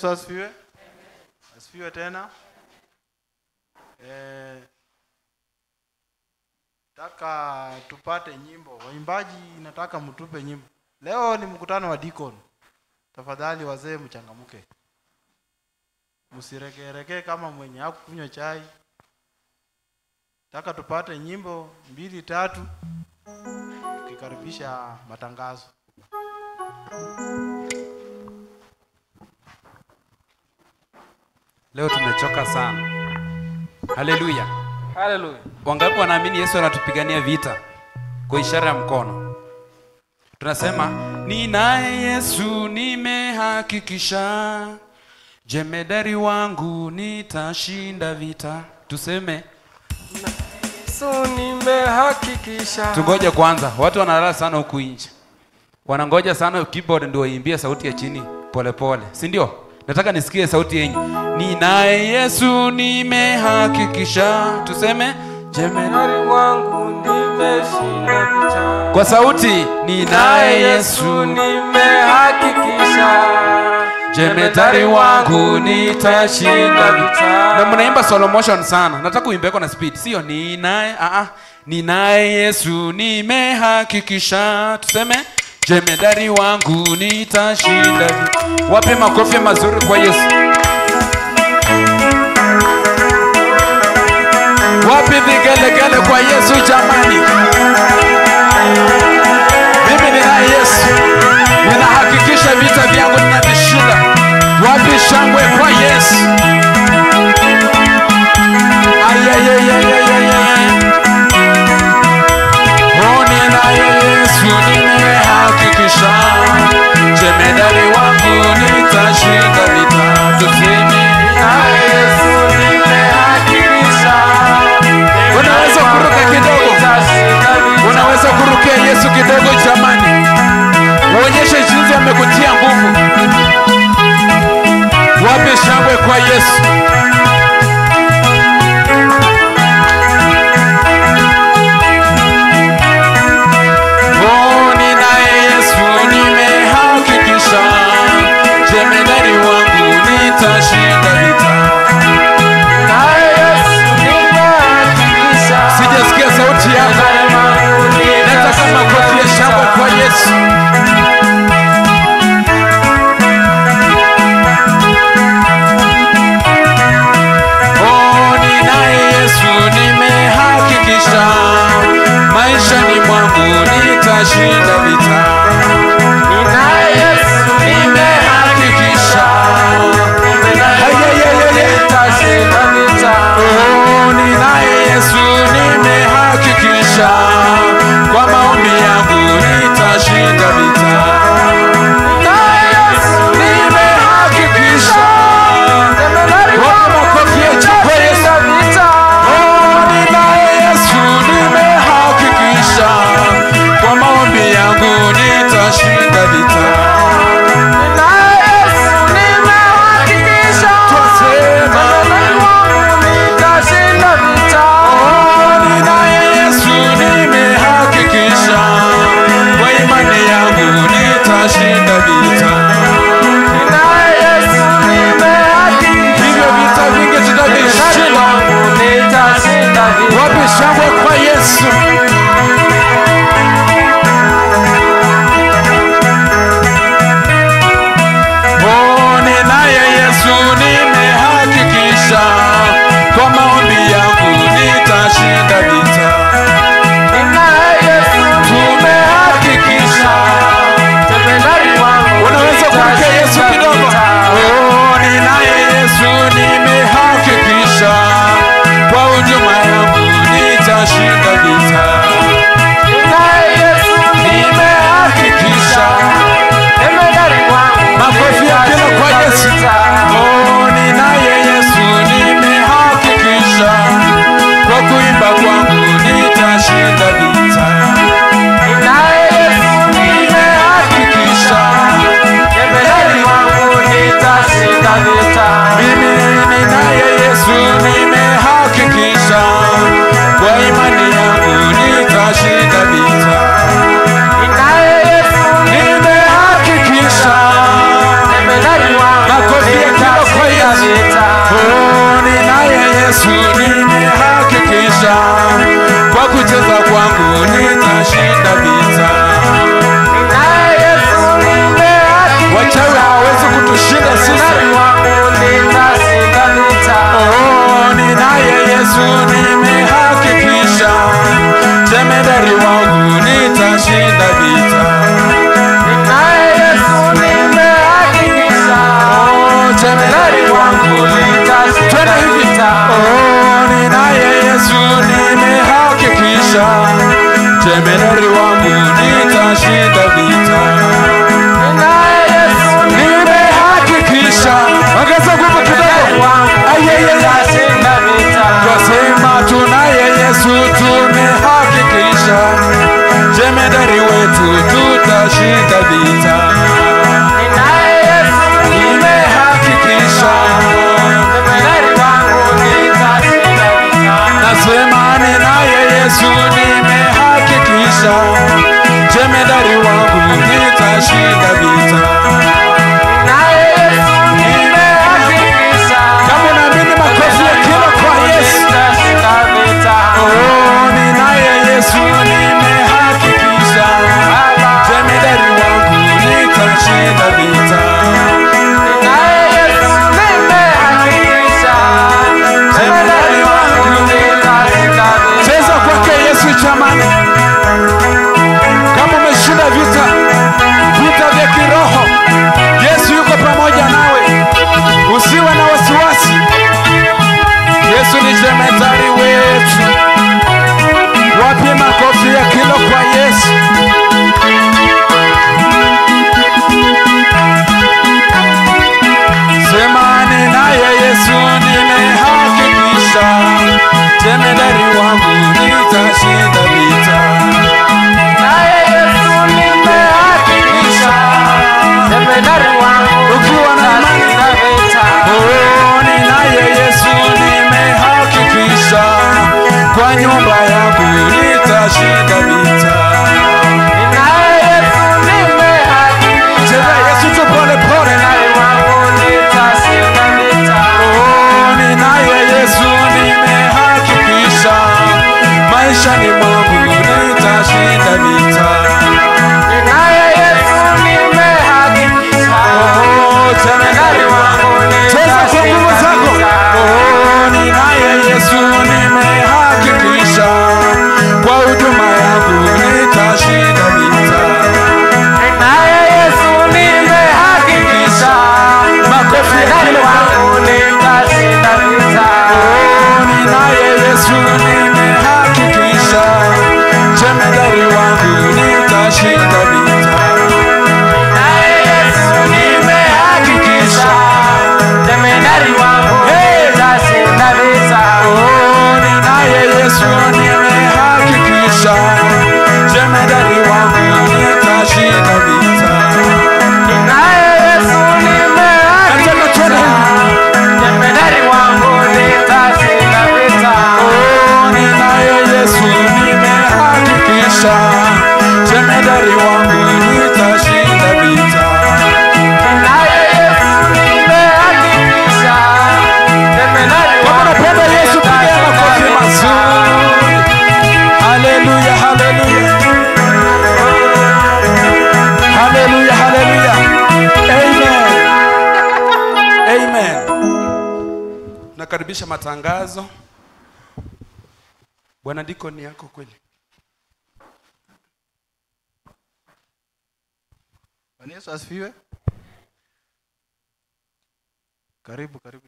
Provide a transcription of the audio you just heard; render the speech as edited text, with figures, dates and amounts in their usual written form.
Asifiwe. Asifiwe tena. Nataka tupate nyimbo. Waimbaji nataka mtupe nyimbo. Leo ni mkutano wa Deacon. Tafadhali wazee mchangamuke. Msirekereke kama mwenye hakunywa chai. Nataka tupate nyimbo 2-3 tukikaribisha matangazo. Leo tumechoka sana. Haleluya. Haleluya. Wangapi wanaamini Yesu anatupigania vita? Kwa ishara ya mkono. Tunasema ninaye Yesu nimehakikisha, jemedari wangu nitashinda vita. Tuseme Yesu nimehakikisha. Tungoje kwanza. Watu wanalala sana huku nje. Wanangoja sana keyboard ndio waimbie sauti ya chini pole pole. Si ndio? Nataka nisikie sauti yenyu. Ninaye Yesu nimehakikisha. Tuseme jemedari wangu nimeshinda vita. Kwa sauti ninaye Yesu nimehakikisha, jemedari wangu nitashinda vita. Na mnaimba slow motion sana. Nataka uimbeko na speed. Sio ninaye ninaye Yesu nimehakikisha. Tuseme jemedari wangu nitashinda vita. Wape makofi mazuri kwa Yesu. Wapi vigelegele kwa Yesu jamani. Mimi ninaye Yesu. Ninahakikisha vita vyangu ninavishinda. Wapi shangwe kwa Yesu. Ninaye Yesu nimehakikisha, jemedari wangu nitashinda vita. Tuseme ninaye Yesu nimehakikisha. Unaweza kuruka kidogo. Unaweza kurukia Yesu kidogo jamani. Uonyeshe jinsi amekutia nguvu. Wapi shangwe kwa Yesu. jemedari wangu nitashinda vita. Naye Yesu nimehakikisha, jemedari wangu Ukiwa na imani nitashinda vita. Ninaye Yesu nimehakikisha, kwa nyumba yangu nitashinda vita. Ninaye Yesu nimehakikisha, Cheza Yesu tu pole pole. jemedari wangu nitashinda vita. Ninaye Yesu nimehakikisha, maishani mwangu nitashinda vita. Ninaye Yesu nimehakikisha, jemedari wangu Cheza kwa nguvu zako. Ninaye Yesu nimehakikisha, kwa huduma yangu nitashinda vita. Ninaye Yesu nimehakikisha, Makofi jemedari wangu nitashinda vita. Ninaye Yesu nimehakikisha, jemedari wangu nitashinda vita. Ninaye Yesu nimehakikisha, jemedari wangu nitashinda vita. Ninaye Yesu nimehakikisha, jemedari wangu nitashinda vita. Ninaye Yesu nimehakikisha, jemedari wangu nitashinda vita. Ninaye Yesu nimehakikisha, jemedari wangu nitashinda vita. Ninaye Yesu nimehakikisha, jemedari Kama wangu unapenda Yesu, piga makofi nitashinda mazuri. Haleluya, haleluya. Haleluya, haleluya. Amen. Amen. Nakaribisha matangazo. Bwana Dikoni yako kweli. Bwana Yesu asifiwe. Karibu Dikoni.